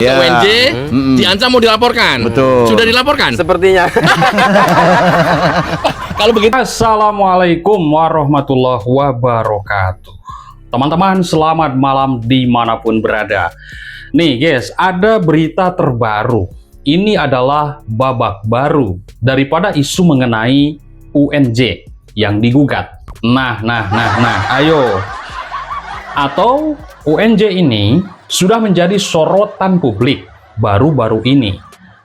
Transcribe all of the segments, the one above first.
Ya. UNJ diancam mau dilaporkan. Betul. Sudah dilaporkan? Sepertinya. Kalau begitu, Assalamualaikum warahmatullahi wabarakatuh. Teman-teman, selamat malam dimanapun berada. Nih guys, ada berita terbaru. Ini adalah babak baru daripada isu mengenai UNJ yang digugat. Nah, ayo. Atau UNJ ini sudah menjadi sorotan publik baru-baru ini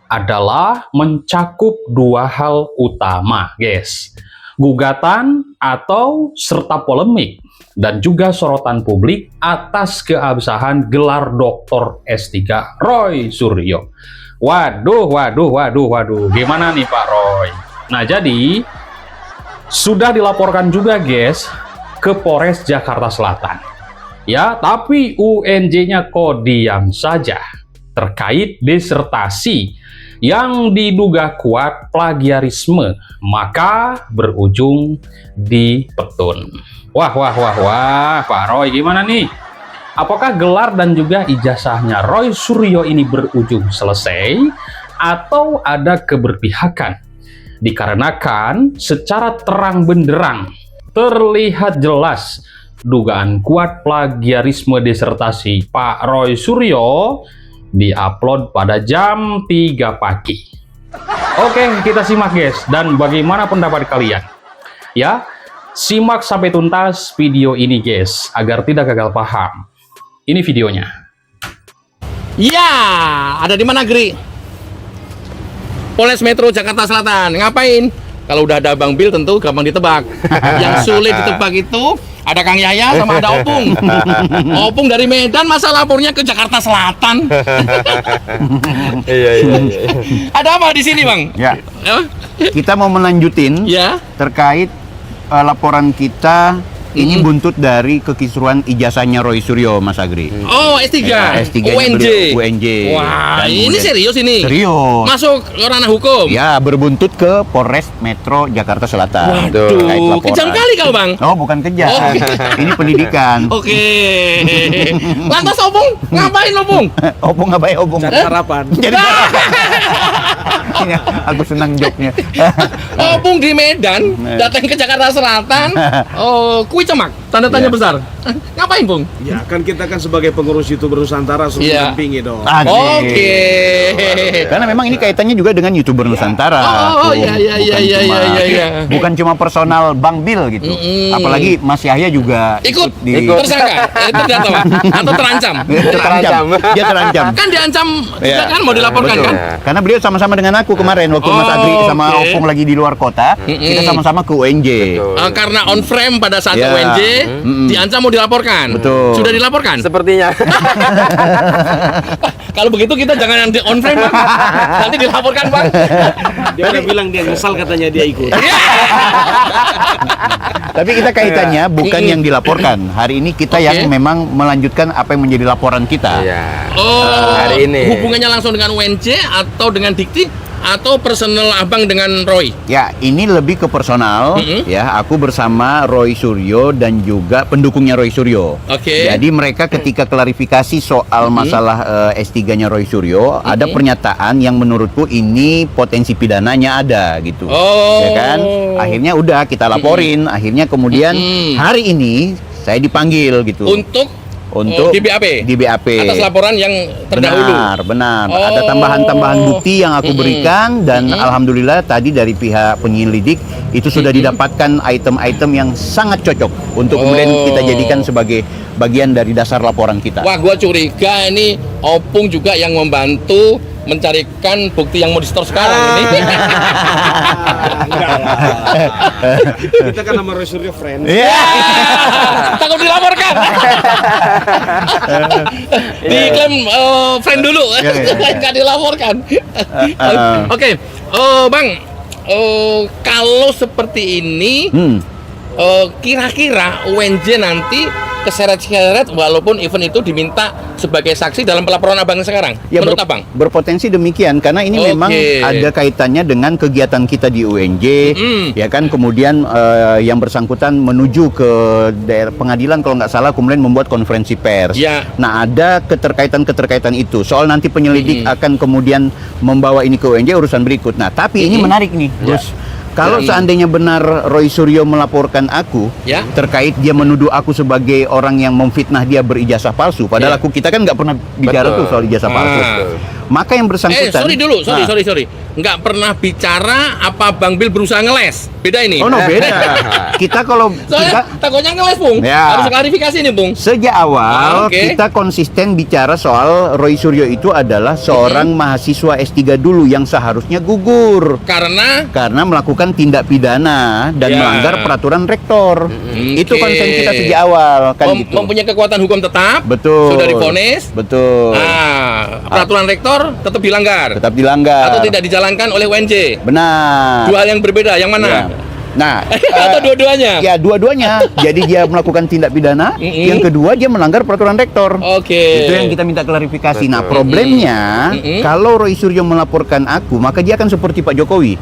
adalah mencakup dua hal utama, guys. Gugatan atau serta polemik dan juga sorotan publik atas keabsahan gelar Dr. S3 Roy Suryo. Waduh. Gimana nih Pak Roy? Nah, jadi sudah dilaporkan juga, guys, ke Polres Jakarta Selatan. Ya, tapi UNJ-nya kok diam saja terkait disertasi yang diduga kuat plagiarisme, maka berujung di petun. Wah, Pak Roy, gimana nih? Apakah gelar dan juga ijazahnya Roy Suryo ini berujung selesai atau ada keberpihakan? Dikarenakan secara terang benderang terlihat jelas dugaan kuat plagiarisme disertasi Pak Roy Suryo diupload pada jam 3 pagi. Oke, kita simak guys, dan bagaimana pendapat kalian? Ya, simak sampai tuntas video ini guys, agar tidak gagal paham. Ini videonya. ya, ada di mana, Gri? Polres Metro Jakarta Selatan. Ngapain? Kalau udah ada Bang Bil tentu gampang ditebak. Yang sulit ditebak itu ada Kang Yaya sama ada Opung. Opung dari Medan, masa lapornya ke Jakarta Selatan? Iya. Ada apa di sini, Bang? Ya, Ya? kita mau melanjutin Ya? terkait laporan kita. Ini buntut dari kekisruhan ijazahnya Roy Suryo, Mas Agri. Oh, S3. S3 UNJ. UNJ. Wah, Dan ini kemudian- serius ini. Serius. Masuk ke ranah hukum. Ya, berbuntut ke Polres Metro Jakarta Selatan. Terkait Waduh, laporan. kejam kali kau, Bang. Oh, bukan kejam. Oke. Ini pendidikan. Oke. Lantas Opung, ngapain Opung? Opung ngapain Opung? Cari harapan. Jadi ini aku senang joknya. Opung di Medan, datang ke Jakarta Selatan. Oh, kui cemak, tanda tanya Ya. besar. Ngapain, Bung? Ya kan kita kan sebagai pengurus YouTuber Nusantara harus Iya. mendampingi dong. Asik. Oke. Karena memang ini kaitannya juga dengan YouTuber Nusantara. Oh, Bung. iya. Bukan cuma personal Bang Bil gitu. Apalagi Mas Yahya juga Ikut di tersangka. Terdata, Pak? Atau terancam? terancam. Dia terancam. Kan diancam juga Iya. kan mau dilaporkan Betul. kan? Karena beliau sama-sama dengan aku kemarin waktu Mas Agri sama Oke. Opung lagi di luar kota, kita sama-sama ke UNJ. Karena on frame pada saat Ya. UNJ diancam mau dilaporkan. Betul. Sudah dilaporkan? Sepertinya. Kalau begitu kita jangan nanti on frame, Bang. Nanti dilaporkan, Bang. Dia udah bilang dia nyesal katanya dia ikut. Tapi kita kaitannya bukan yang dilaporkan. Hari ini kita Oke. yang memang melanjutkan apa yang menjadi laporan kita. Iya. Oh, Hari ini. hubungannya langsung dengan UNJ atau dengan Dikti atau personal Abang dengan Roy? Ya, ini lebih ke personal. Ya, aku bersama Roy Suryo dan juga pendukungnya Roy Suryo. Oke. Jadi mereka ketika klarifikasi soal masalah S3-nya Roy Suryo, ada pernyataan yang menurutku ini potensi pidananya ada gitu. Oh. Ya kan? Akhirnya udah kita laporin. Akhirnya kemudian hari ini saya dipanggil gitu. Untuk Untuk di BAP? Di BAP. Atas laporan yang terdahulu. Benar. Oh. Ada tambahan-tambahan bukti yang aku berikan dan alhamdulillah tadi dari pihak penyelidik itu sudah didapatkan item-item yang sangat cocok untuk kemudian kita jadikan sebagai bagian dari dasar laporan kita. Wah, gua curiga ini Opung juga yang membantu mencarikan bukti yang mau di-store sekarang ini. Kita kan sama Roy Suryo friends. Iya. Takut dilaporkan. Diklaim friend dulu, nggak dilaporkan. Oke, Bang, kalau seperti ini, kira-kira UNJ nanti keseret-seret walaupun event itu diminta sebagai saksi dalam pelaporan abang sekarang? Ya, Menurut abang? berpotensi demikian karena ini Oke. memang ada kaitannya dengan kegiatan kita di UNJ, ya kan. Kemudian yang bersangkutan menuju ke daerah pengadilan kalau nggak salah, kemudian membuat konferensi pers. Ya. Nah, ada keterkaitan itu. Soal nanti penyelidik akan kemudian membawa ini ke UNJ urusan berikut. Nah, tapi ini menarik nih, Gus. Kalau seandainya benar Roy Suryo melaporkan aku Ya. terkait dia menuduh aku sebagai orang yang memfitnah dia berijazah palsu, padahal Ya. kita kan nggak pernah bicara Betul. tuh soal ijazah palsu. Eh, Maka yang bersangkutan. sorry dulu, Nah. sorry. Nggak pernah bicara apa Bang Bil berusaha ngeles. Beda ini. Oh no, beda. Kita kalau Soalnya takutnya ngeles, Bung. Ya. Harus klarifikasi nih, Bung. sejak awal Oke. kita konsisten bicara soal Roy Suryo itu adalah seorang mahasiswa S3 dulu yang seharusnya gugur karena melakukan tindak pidana dan Ya. melanggar peraturan rektor. Itu Oke. konsen kita sejak awal kan gitu. Mempunyai kekuatan hukum tetap. Betul. Sudah divonis. Betul. Peraturan rektor tetap dilanggar. Tetap dilanggar. Atau tidak dijalankan oleh UNJ. Benar. Dua hal yang berbeda. Yang mana? Ya. Nah, Atau dua-duanya? ya dua-duanya. Jadi dia melakukan tindak pidana, yang kedua dia melanggar peraturan rektor. Oke. Itu yang kita minta klarifikasi. Nah, Betul. problemnya kalau Roy Suryo melaporkan aku, maka dia akan seperti Pak Jokowi.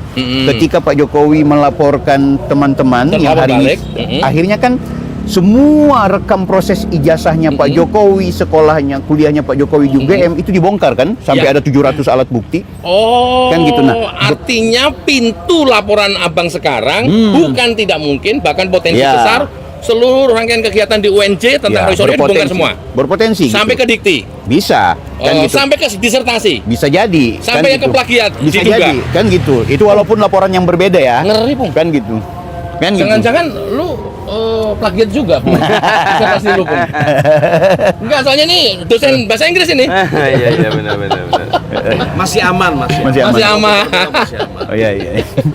Ketika Pak Jokowi melaporkan teman-teman Dan yang apa hari ini, balik? akhirnya kan semua rekam proses ijazahnya Pak Jokowi, sekolahnya, kuliahnya Pak Jokowi di UGM itu dibongkar kan, sampai Ya. ada 700 alat bukti. Oh, Kan gitu, nah. artinya pintu laporan abang sekarang bukan tidak mungkin, bahkan potensi Ya. besar seluruh rangkaian kegiatan di UNJ tentang Roy Suryo dibongkar semua. Berpotensi. Sampai gitu. ke dikti. Bisa, kan gitu. Sampai ke disertasi. Bisa jadi. Sampai yang ke plagiat, Bisa diduga. jadi, kan gitu. Itu walaupun laporan yang berbeda ya. Ngeri, Bung. Kan gitu. Kan gitu. Jangan-jangan lu plagiat juga, Bung. Disertasi lu, Bung. Enggak, soalnya nih dosen bahasa Inggris ini. Iya benar. Masih aman, Masih aman. Masih aman. Masih aman. Oh iya.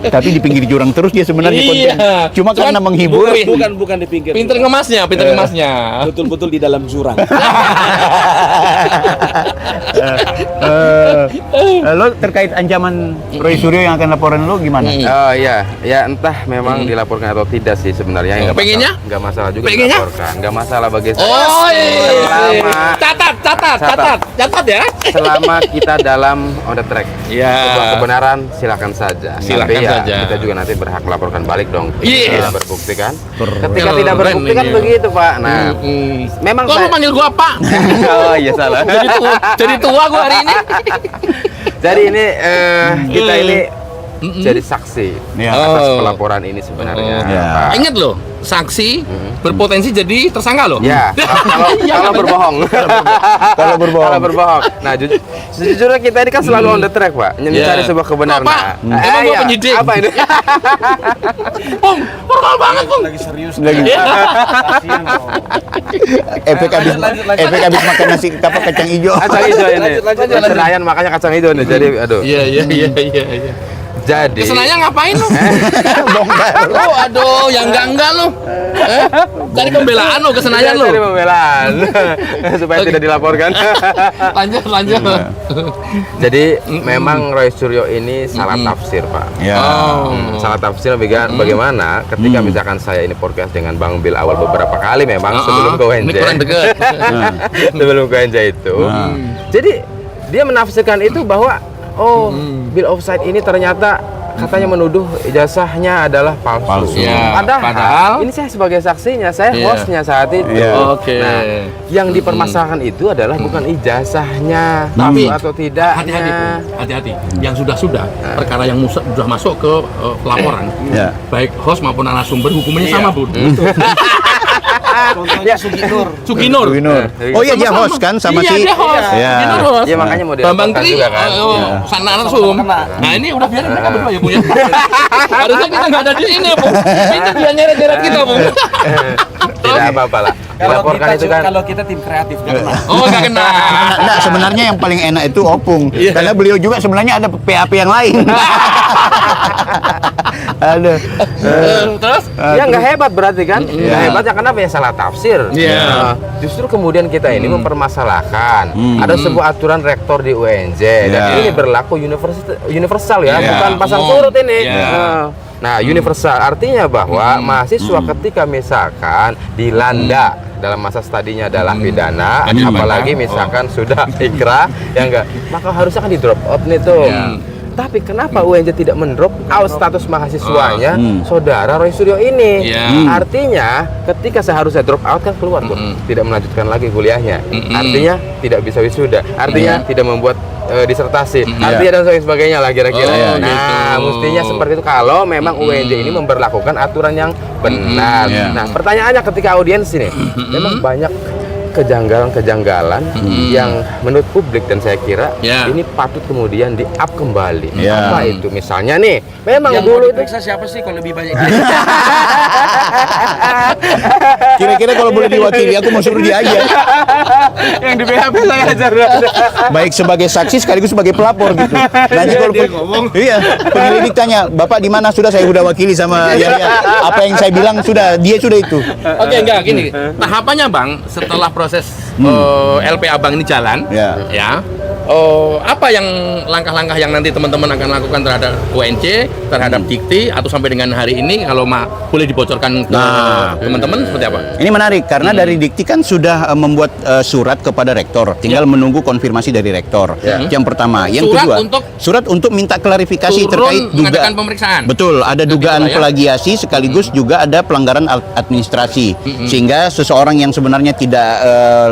Tapi di pinggir jurang terus dia sebenarnya konten. Iya. Cuma karena menghibur. Bukan di pinggir. Pinter ngemasnya. Betul-betul di dalam jurang. Lo terkait ancaman Roy Suryo yang akan laporan lo gimana? Oh iya, ya entah memang dilaporkan atau tidak sih sebenarnya. Nggak Pengennya? masalah, nggak masalah juga Pengennya? dilaporkan. Nggak masalah bagi saya. Oh, Selama catat ya. selama kita dalam on the track. Iya. Sebuah kebenaran silakan saja. Silakan Tapi ya, saja. kita juga nanti berhak melaporkan balik dong. Yes. Tidak berbukti kan? Ketika Keren tidak berbukti kan ini. begitu Pak. Nah, memang Kok lu panggil gua Pak? oh iya salah. Jadi tua gua hari ini. Jadi ini kita ini jadi saksi Ya. atas Oh. pelaporan ini sebenarnya. Ya. Pak. Ingat loh, saksi berpotensi jadi tersangka loh. Ya, kalau berbohong. Kalau berbohong. Kalau berbohong. Nah, sejujurnya kita ini kan selalu on the track, Pak. Mencari Ya. sebuah kebenaran. Pak, emang gua iya. penyidik? Apa ini? Bung, formal banget, Bung. Lagi serius. Lagi. Kasihan dong. efek habis makan nasi kapal kacang hijau. Kacang hijau ini. Lanjut. Senayan makanya kacang hijau nih. Jadi, aduh. Iya. Jadi. Kesenanya ngapain lu? Bongkar. Oh, aduh, yang enggak lu. Cari pembelaan lu ke Senayan lu. Cari pembelaan supaya tidak dilaporkan. Lanjut. Jadi memang Roy Suryo ini salah tafsir, Pak. Ya. Salah tafsir bagaimana ketika misalkan saya ini podcast dengan Bang Bil awal beberapa kali memang sebelum ke Ini UNJ. kurang deket. Sebelum ke UNJ itu. Jadi dia menafsirkan itu bahwa Bill Offside ini ternyata katanya menuduh ijazahnya adalah palsu. Ya, Padahal padahal ini saya sebagai saksinya, saya Iya. hostnya saat itu. Iya. Oke. Nah, yang dipermasalahkan itu adalah bukan ijazahnya, Tapi, atau tidaknya. Hati-hati, Bung. Hati-hati. Yang sudah perkara yang sudah masuk ke pelaporan, Ya. baik host maupun narasumber hukumannya Iya. sama, Bun. Contohnya Suginur. Suginur. Winur. Oh iya dia Sama-sama. host kan sama Iya, si. dia host. Ya. Suginur host. Ya makanya mau Bambang dilaporkan Tri, juga kan. sana narsum. Nah ini udah biarin mereka berdua ya, Bu ya. Harusnya kita nggak ada di sini, Bu. Itu dia nyeret-nyeret kita, Bu. Tidak apa-apa lah. Dilaporkan itu kan. Kalau kita tim kreatif kan. Oh, nggak kena. Nah, sebenarnya yang paling enak itu Opung. Iya. Karena beliau juga sebenarnya ada PAP yang lain. Aduh. Terus? Ya nggak hebat berarti kan? Nggak Iya. hebat ya kenapa ya salah tafsir. Iya. Nah, justru kemudian kita ini mempermasalahkan ada sebuah aturan rektor di UNJ dan Iya. ini berlaku universal ya, Iya. bukan pasang Umum. surut ini. Iya. Nah, universal artinya bahwa mahasiswa ketika misalkan dilanda dalam masa studinya adalah pidana, Pidana. apalagi misalkan sudah ikrah, ya enggak, maka harusnya kan di drop out nih tuh. Tapi kenapa UNJ tidak mendrop out status mahasiswanya saudara Roy Suryo ini? Artinya ketika seharusnya drop out kan keluar tuh, tidak melanjutkan lagi kuliahnya. Artinya tidak bisa wisuda, artinya tidak membuat disertasi, artinya dan sebagainya lah kira-kira. Nah, mestinya seperti itu kalau memang UNJ ini memberlakukan aturan yang benar. Nah, pertanyaannya ketika audiens ini, memang banyak kejanggalan-kejanggalan yang menurut publik dan saya kira ini patut kemudian di-up kembali. Apa itu? Misalnya nih, memang Yang dulu mau itu diperiksa siapa sih kalau lebih banyak? Kira-kira kalau boleh diwakili, aku mau suruh dia aja. yang di BHP saya ajar. Baik sebagai saksi sekaligus sebagai pelapor gitu. Nanti kalau iya, penyelidik tanya, Bapak di mana? Sudah saya udah wakili sama Yahya. Apa yang saya bilang sudah, dia sudah itu. Oke, enggak gini. Tahapannya Bang, setelah proses LPA Bang ini jalan, ya. Apa yang langkah-langkah yang nanti teman-teman akan lakukan terhadap UNJ, terhadap Dikti atau sampai dengan hari ini kalau boleh dibocorkan ke teman-teman seperti apa? Ini menarik karena dari Dikti kan sudah membuat surat kepada rektor, tinggal menunggu konfirmasi dari rektor. Yang pertama, yang kedua, surat untuk minta klarifikasi terkait mengadakan pemeriksaan. Betul, ada dugaan plagiasi sekaligus juga ada pelanggaran administrasi. Sehingga seseorang yang sebenarnya tidak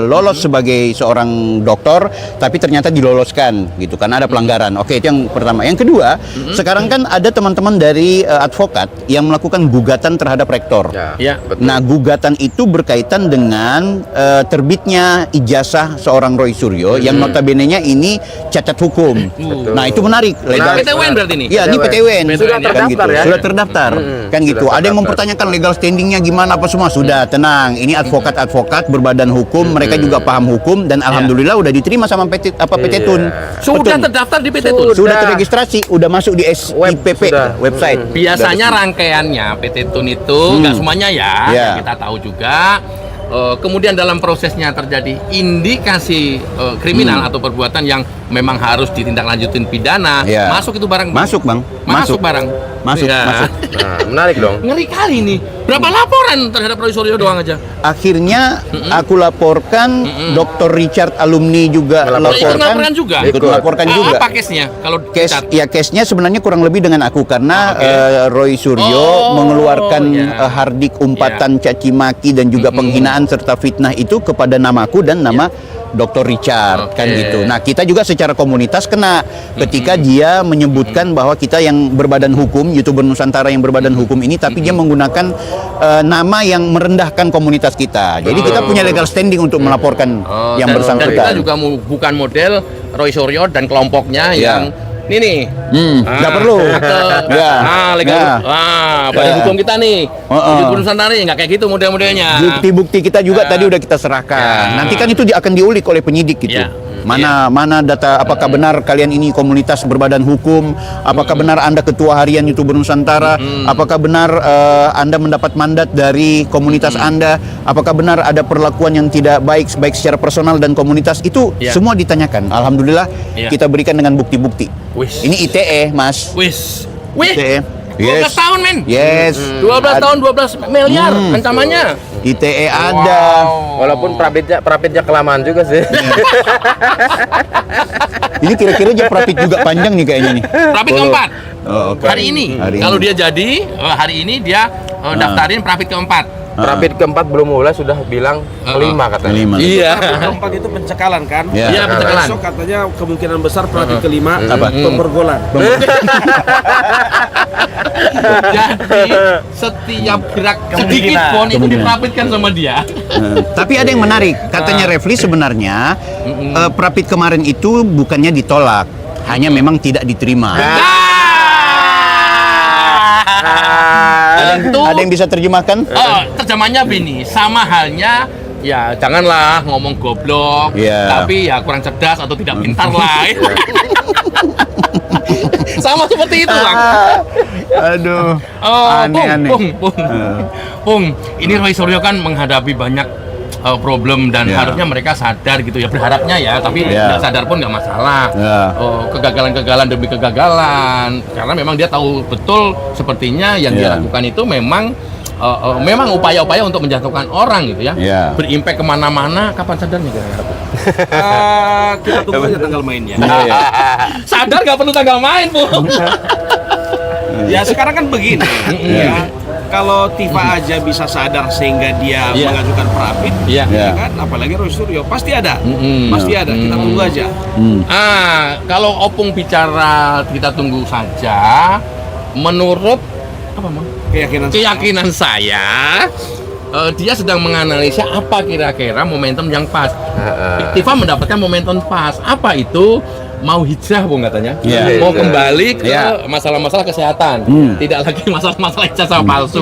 lolos sebagai seorang doktor tapi ternyata diloloskan gitu karena ada pelanggaran. Oke, itu yang pertama. Yang kedua, sekarang kan ada teman-teman dari advokat yang melakukan gugatan terhadap rektor. Betul. Nah, gugatan itu berkaitan dengan terbitnya ijazah seorang Roy Suryo yang notabene-nya ini cacat hukum. Nah, itu menarik. Legal. PTWN berarti ini? Iya, ini PTWN. Sudah Kan terdaftar gitu. ya? Sudah terdaftar. Kan gitu. Sudah Ada yang terdaftar. mempertanyakan legal standingnya gimana apa semua. Sudah, tenang. Ini advokat-advokat berbadan hukum, mereka juga paham hukum dan alhamdulillah udah diterima sama PT Tun. Sudah terdaftar di PT Tun? Sudah terregistrasi, udah masuk di SIPP website. Biasanya rangkaiannya PT Tun itu nggak semuanya ya, yang kita tahu juga. Kemudian dalam prosesnya terjadi indikasi kriminal atau perbuatan yang memang harus ditindaklanjutin pidana, masuk itu barang. Masuk, Bang. Masuk barang. Masuk. Nah, menarik dong. Ngeri kali nih. Berapa laporan terhadap Roy Suryo doang aja? Akhirnya aku laporkan, Dr. Richard alumni juga Ikut laporkan. laporan juga? Ikut laporkan juga. Apa case-nya? Kalau Case-nya sebenarnya kurang lebih dengan aku karena Roy Suryo mengeluarkan hardik umpatan caci maki dan juga penghinaan serta fitnah itu kepada namaku dan nama Dr. Richard kan gitu. Nah, kita juga secara komunitas kena ketika dia menyebutkan bahwa kita yang berbadan hukum, YouTuber Nusantara yang berbadan hukum ini tapi dia menggunakan nama yang merendahkan komunitas kita. Jadi kita punya legal standing untuk melaporkan yang dan kita bersangkutan. juga bukan model Roy Suryo dan kelompoknya yang ini nih. Nggak perlu. Legal. Badan hukum kita nih. YouTuber Nusantara nggak kayak gitu model-modelnya. Bukti-bukti kita juga tadi udah kita serahkan. Nanti kan itu akan diulik oleh penyidik gitu. Mana data, apakah benar kalian ini komunitas berbadan hukum, apakah benar Anda ketua harian YouTuber Nusantara, apakah benar Anda mendapat mandat dari komunitas Anda, apakah benar ada perlakuan yang tidak baik secara personal dan komunitas, itu semua ditanyakan. Alhamdulillah kita berikan dengan bukti-bukti. Ini ITE, Mas. ITE. 12 tahun, men. 12 tahun 12 miliar ancamannya. ITE ada. Walaupun prapitnya kelamaan juga sih. Ini kira-kira dia prapit juga panjang nih kayaknya nih. Prapit keempat. Hari ini. Hari Kalau ini. dia jadi hari ini dia daftarin prapit keempat. Prapit keempat belum mulai sudah bilang kelima katanya. Iya. Keempat itu pencekalan kan? Iya, pencekalan. Besok katanya kemungkinan besar pelatih kelima Apa? pembergolan. Jadi setiap gerak sedikit pun itu diprapitkan sama dia. Tapi ada yang menarik, katanya Refli sebenarnya prapit kemarin itu bukannya ditolak, hanya memang tidak diterima. Ada yang bisa terjemahkan? Terjemahannya begini, sama halnya ya janganlah ngomong goblok, tapi ya kurang cerdas atau tidak pintar lah. Sama seperti itu, Bang. Aduh. Aneh-aneh. Pung, ini Roy Suryo kan menghadapi banyak problem dan harusnya mereka sadar gitu ya, berharapnya ya, tapi nggak sadar pun nggak masalah. Kegagalan-kegagalan demi kegagalan, karena memang dia tahu betul sepertinya yang dia lakukan itu memang memang upaya-upaya untuk menjatuhkan orang gitu ya, Ya. berimpact kemana-mana. Kapan sadarnya kira-kira? Kita tunggu aja tanggal mainnya. Sadar nggak perlu tanggal main, Bu. Ya sekarang kan begini. Ya. Kalau Tifa aja bisa sadar sehingga dia Iya. mengajukan Prapit, Iya. ya kan? Apalagi Roy Suryo pasti ada, Mm-mm. pasti ada. Kita tunggu aja. Kalau Opung bicara kita tunggu saja. Menurut apa, Mang? Keyakinan saya, dia sedang menganalisa apa kira-kira momentum yang pas. Tifa mendapatkan momentum pas. Apa itu? Mau hijrah, Bung, katanya. Iya. Mau kembali ke Iya. masalah-masalah kesehatan. Tidak lagi masalah-masalah ijazah palsu.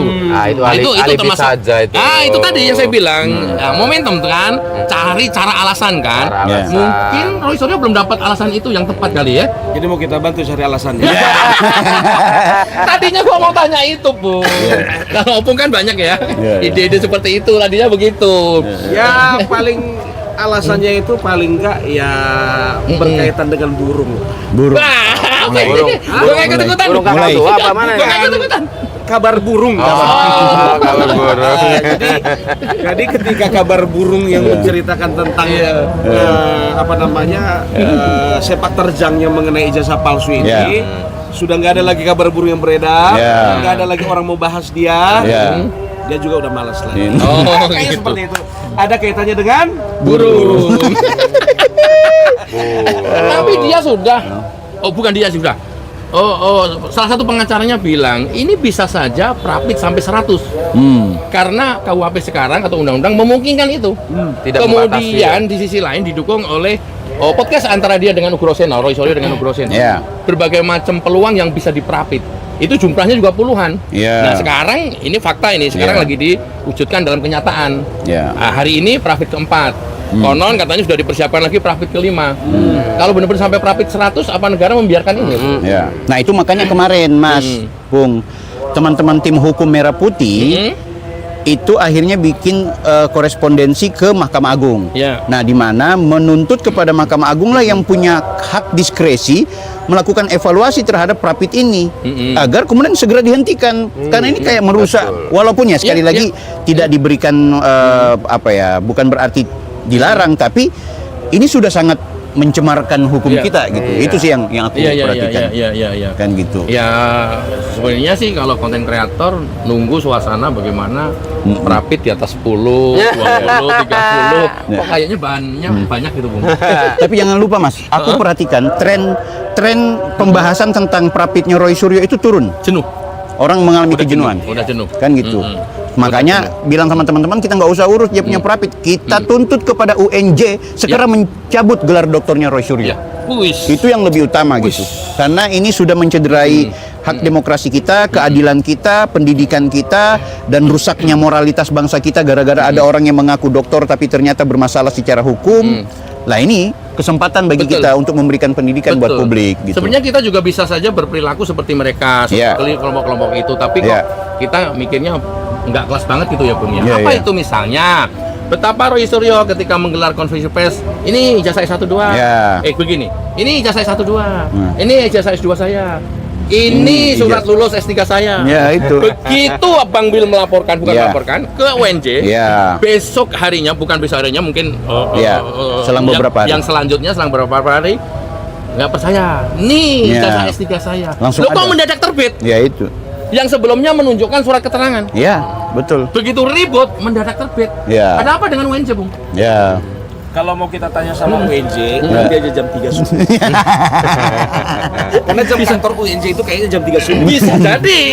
Itu alibi saja itu. Itu tadi yang saya bilang. Nah, momentum kan, cari cara alasan kan. Cara alasan. Mungkin Roy Suryo belum dapat alasan itu yang tepat kali ya. Jadi mau kita bantu cari alasannya. Tadinya gua mau tanya itu, Bu. Kalau Opung kan banyak ya. Ide-ide seperti itu, tadinya begitu. Ya paling alasannya itu paling enggak ya berkaitan dengan burung. Burung. Wah, apa ini? Burung. Gua kayak ikut-ikutan. Burung kakak Mulai. tua apa mana? Gua kayak ikut-ikutan. Kabar burung. Oh, kalau burung. Jadi ketika kabar burung yang menceritakan tentang apa namanya sepak terjangnya mengenai ijazah palsu ini, Iya. sudah nggak ada lagi kabar burung yang beredar, Iya. nggak ada lagi orang mau bahas dia, Iya. dia juga udah malas lagi. Oh, Kayaknya gitu. seperti itu. Ada kaitannya dengan Burung. Tapi dia sudah. Oh, bukan dia sudah. Salah satu pengacaranya bilang ini bisa saja Prapit sampai 100. Karena KUHP sekarang atau undang-undang memungkinkan itu. Tidak Kemudian di sisi lain didukung oleh podcast antara dia dengan Ugrosen, Roy Suryo dengan Ugrosen. Iya. Berbagai macam peluang yang bisa diprapit. Itu jumlahnya juga puluhan. Iya. Nah, sekarang ini fakta ini sekarang Iya. lagi diwujudkan dalam kenyataan. Iya. Nah, hari ini Prapit keempat. Konon katanya sudah dipersiapkan lagi Prapit kelima. Kalau benar-benar sampai Prapit 100, apa negara membiarkan ini? Ya. Nah, itu makanya kemarin Mas Bung, teman-teman tim hukum Merah Putih itu akhirnya bikin korespondensi ke Mahkamah Agung. Ya. Nah, di mana menuntut kepada Mahkamah Agung lah yang punya hak diskresi melakukan evaluasi terhadap Prapit ini agar kemudian segera dihentikan karena ini kayak merusak walaupun ya sekali lagi tidak diberikan bukan berarti dilarang tapi ini sudah sangat mencemarkan hukum kita gitu. Itu sih yang aku perhatikan. Iya. Kan gitu. Ya, sebenarnya sih kalau konten kreator nunggu suasana bagaimana Prapit di atas 10, 20, 30. Kok kayaknya bahannya banyak gitu, Bung. Tapi jangan lupa Mas, aku perhatikan tren pembahasan tentang Prapitnya Roy Suryo itu turun. Jenuh. Orang mengalami kejenuhan. Udah jenuh. Kan gitu. Makanya bilang sama teman-teman kita nggak usah urus dia punya Prapit. Kita tuntut kepada UNJ segera mencabut gelar doktornya Roy Suryo. Ya. Wis. Itu yang lebih utama gitu. Karena ini sudah mencederai hak demokrasi kita, keadilan kita, pendidikan kita, dan rusaknya moralitas bangsa kita gara-gara ada orang yang mengaku doktor tapi ternyata bermasalah secara hukum. Lah ini kesempatan bagi Betul. kita untuk memberikan pendidikan buat Betul. publik gitu. Sebenarnya kita juga bisa saja berperilaku seperti mereka, seperti kelompok-kelompok itu, tapi kok kita mikirnya nggak kelas banget gitu ya, Bung ya. Apa itu misalnya? Betapa Roy Suryo ketika menggelar konferensi pers, ini ijazah S1 2. Begini. Ini ijazah S1 2. Ini ijazah S2 saya. Ini surat lulus S3 saya. Ya itu. Begitu Abang Bill melaporkan, melaporkan ke UNJ. Besok harinya, bukan besok harinya, mungkin selang beberapa hari. Yang selanjutnya selang beberapa hari nggak percaya. Nih ijazah S3 saya. Langsung kok mendadak terbit? Ya itu. Yang sebelumnya menunjukkan surat keterangan. Ya, betul. Begitu ribut mendadak terbit. Ya. Ada apa dengan UNJ, Bung? Ya. Kalau mau kita tanya sama UNJ, nanti aja jam 3 subuh. Karena jam kantor UNJ itu kayaknya jam 3 subuh. Bisa jadi.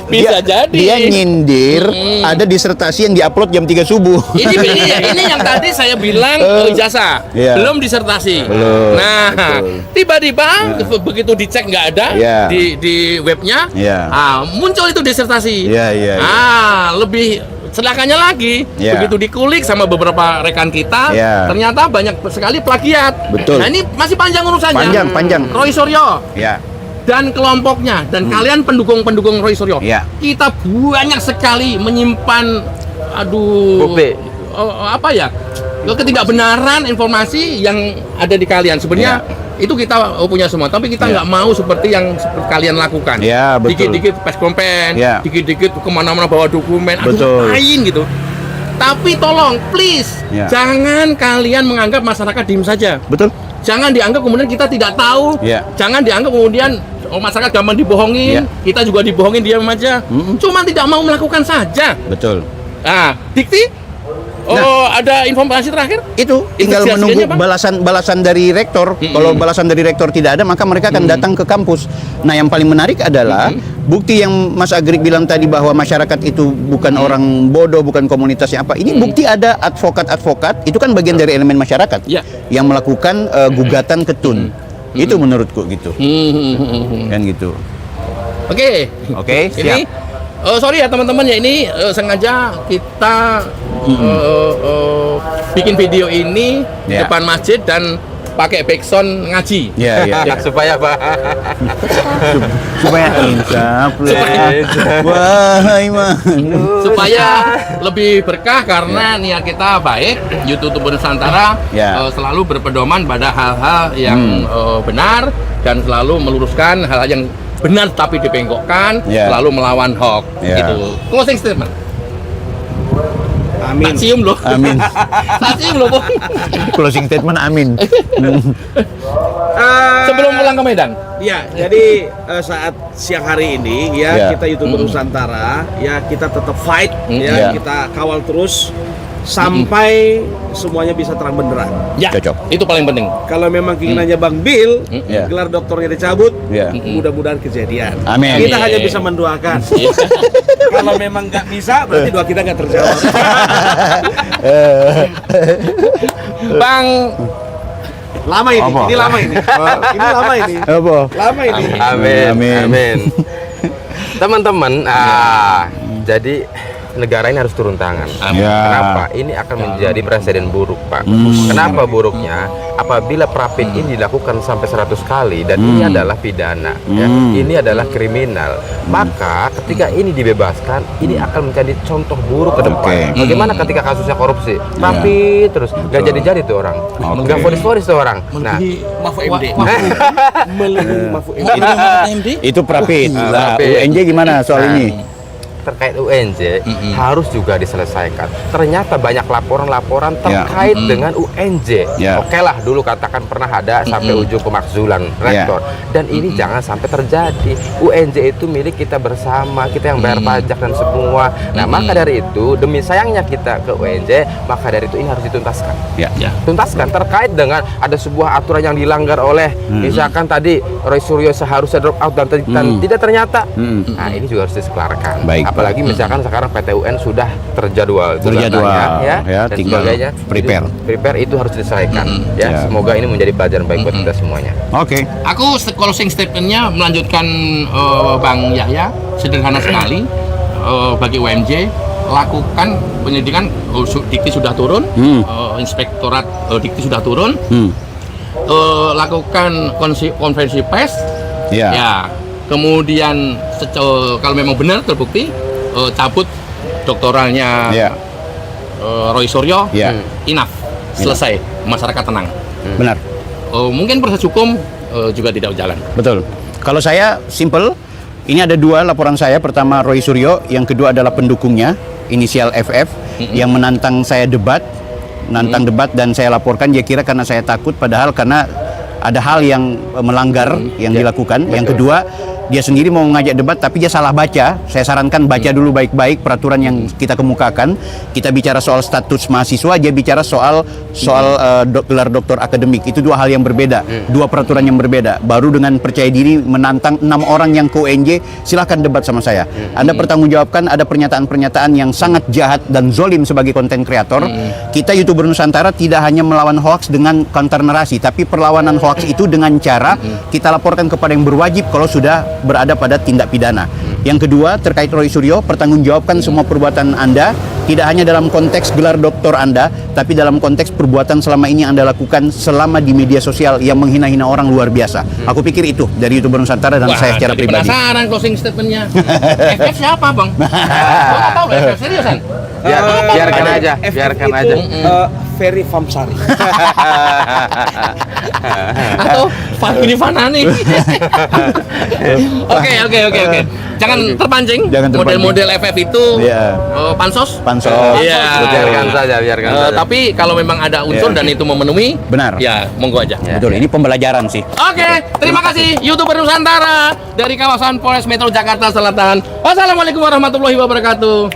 Bisa jadi. Dia nyindir ada disertasi yang diupload jam 3 subuh. Ini yang tadi saya bilang ijazah, belum disertasi. Belum. Nah, tiba-tiba begitu dicek nggak ada di webnya, muncul itu disertasi. Lebih celakanya lagi, begitu dikulik sama beberapa rekan kita, ternyata banyak sekali plagiat. Betul. Nah, ini masih panjang urusannya. Panjang. Roy Suryo. Ya. Dan kelompoknya dan kalian pendukung-pendukung Roy Suryo. Kita banyak sekali menyimpan ketidakbenaran informasi yang ada di kalian. Sebenarnya itu kita punya semua, tapi kita nggak mau seperti yang seperti kalian lakukan. Ya, betul. Dikit-dikit press conference, Ya. dikit-dikit kemana-mana bawa dokumen, Betul. ngapain gitu. Tapi tolong, please, Ya. jangan kalian menganggap masyarakat diem saja. Betul. Jangan dianggap kemudian kita tidak tahu. Ya. Jangan dianggap kemudian masyarakat gampang dibohongin, Ya. kita juga dibohongin diam aja. Cuma tidak mau melakukan saja. Betul. Nah, Dikti, ada informasi terakhir? Itu tinggal menunggu Investigasinya, Bang? balasan dari rektor. Kalau balasan dari rektor tidak ada, maka mereka akan datang ke kampus. Nah, yang paling menarik adalah bukti yang Mas Agrik bilang tadi bahwa masyarakat itu bukan orang bodoh, bukan komunitasnya apa. Ini bukti ada advokat-advokat, itu kan bagian dari elemen masyarakat Ya. yang melakukan gugatan ke TUN. Itu menurutku gitu. Kan gitu. Oke. Oke, Ini siap. sorry ya teman-teman ya, ini sengaja kita bikin video ini di Ya. depan masjid dan pakai backsound ngaji. Ya, ya. Supaya apa? Supaya insaf. Supaya- Wahai manusia. Supaya lebih berkah karena niat kita baik. YouTube Nusantara Ya. selalu berpedoman pada hal-hal yang benar dan selalu meluruskan hal-hal yang benar tapi dibengkokkan, Ya. selalu melawan hoax. Ya. Gitu. Closing statement. Amin. Tak cium loh. Amin. Tak cium loh, Bung. Closing statement amin. Sebelum pulang ke Medan. Ya, jadi saat siang hari ini ya, Ya. kita YouTuber Nusantara ya, kita tetap fight Ya. ya, kita kawal terus sampai semuanya bisa terang benderang. Ya, Cocok. itu paling penting. Kalau memang keinginannya Bang Bill, Ya. gelar doktornya dicabut, Ya. mudah-mudahan kejadian. Amin. Kita hanya bisa mendoakan. Iya. Kalau memang nggak bisa, berarti doa kita nggak terjawab. Bang, Lama ini, Apa? ini lama ini. Ini lama ini. Apa? Lama ini. Amin. Amin. Amin. Teman-teman, jadi negara ini harus turun tangan. Ya. Kenapa? Ini akan menjadi presiden buruk, Pak. Kenapa buruknya? Apabila Prapin ini dilakukan sampai 100 kali dan ini adalah pidana, ya. Ini adalah kriminal. Maka ketika ini dibebaskan, ini akan menjadi contoh buruk ke depan. Oke. Bagaimana ketika kasusnya korupsi? Prapin terus nggak jadi tuh orang. Oke. Nggak vonis tuh orang. Nah, Mahfud MD. Melebihi Mahfud MD. Itu Prapit. Nah, Prapit. UNJ gimana soal Nah, ini? terkait UNJ harus juga diselesaikan. Ternyata banyak laporan-laporan terkait dengan UNJ. Ya. Oke lah, dulu katakan pernah ada sampai ujung pemakzulan rektor. Dan ini jangan sampai terjadi. UNJ itu milik kita bersama, kita yang bayar pajak dan semua. Nah, maka dari itu, demi sayangnya kita ke UNJ, maka dari itu ini harus dituntaskan. Ya. ya. Tuntaskan terkait dengan ada sebuah aturan yang dilanggar oleh misalkan tadi Roy Suryo seharusnya drop out dan tidak ternyata. Nah, ini juga harus diselarkan. Baik. Apalagi misalkan sekarang PT UN sudah terjadwal Terjadwal, tugasannya, ya, dan tinggal sebagainya. prepare. Prepare itu harus diselesaikan. Ya, Ya. semoga ini menjadi pelajaran baik buat kita semuanya. Oke. Aku closing statementnya melanjutkan Bang Yahya, sederhana sekali. Bagi UMJ, lakukan penyelidikan. Dikti sudah turun, Inspektorat Dikti sudah turun. Lakukan konferensi pers. Ya. Ya. Kemudian kalau memang benar terbukti, cabut doktoralnya Ya. Roy Suryo. Ya. Enough, selesai, masyarakat tenang. Benar. Mungkin proses hukum juga tidak jalan. Betul. Kalau saya simple, ini ada dua laporan saya. Pertama Roy Suryo, yang kedua adalah pendukungnya, inisial FF, yang menantang saya debat, debat dan saya laporkan. Dia kira karena saya takut, padahal karena ada hal yang melanggar yang dilakukan. Yang kedua, dia sendiri mau mengajak debat tapi dia salah baca. Saya sarankan baca dulu baik-baik peraturan yang kita kemukakan. Kita bicara soal status mahasiswa, dia bicara soal gelar doktor akademik. Itu dua hal yang berbeda, dua peraturan yang berbeda. Baru dengan percaya diri menantang 6 orang yang ke UNJ, silahkan debat sama saya. Anda pertanggungjawabkan ada pernyataan-pernyataan yang sangat jahat dan zolim sebagai konten kreator. Kita YouTuber Nusantara tidak hanya melawan hoax dengan counter narasi, tapi perlawanan hoax itu dengan cara kita laporkan kepada yang berwajib kalau sudah berada pada tindak pidana. Yang kedua, terkait Roy Suryo, pertanggungjawabkan semua perbuatan Anda, tidak hanya dalam konteks gelar doktor Anda, tapi dalam konteks perbuatan selama ini Anda lakukan selama di media sosial yang menghina-hina orang luar biasa. Aku pikir itu dari YouTuber Nusantara dan saya secara jadi pribadi. penasaran closing statementnya. FF siapa, Bang? Gua nggak tahu loh, FF seriusan. Biarkan aja, FF biarkan itu, aja. Ferry Famsari. Atau Fakiri Fanani. Oke. Jangan terpancing. Jangan terpancing. Model-model FF itu Iya. pansos. Pansos. Iya. Biarkan saja, biarkan saja. Tapi kalau memang ada unsur dan itu memenuhi, Benar. ya monggo aja. Betul, ini pembelajaran sih. Oke, terima kasih YouTuber Nusantara dari kawasan Polres Metro Jakarta Selatan. Wassalamualaikum warahmatullahi wabarakatuh.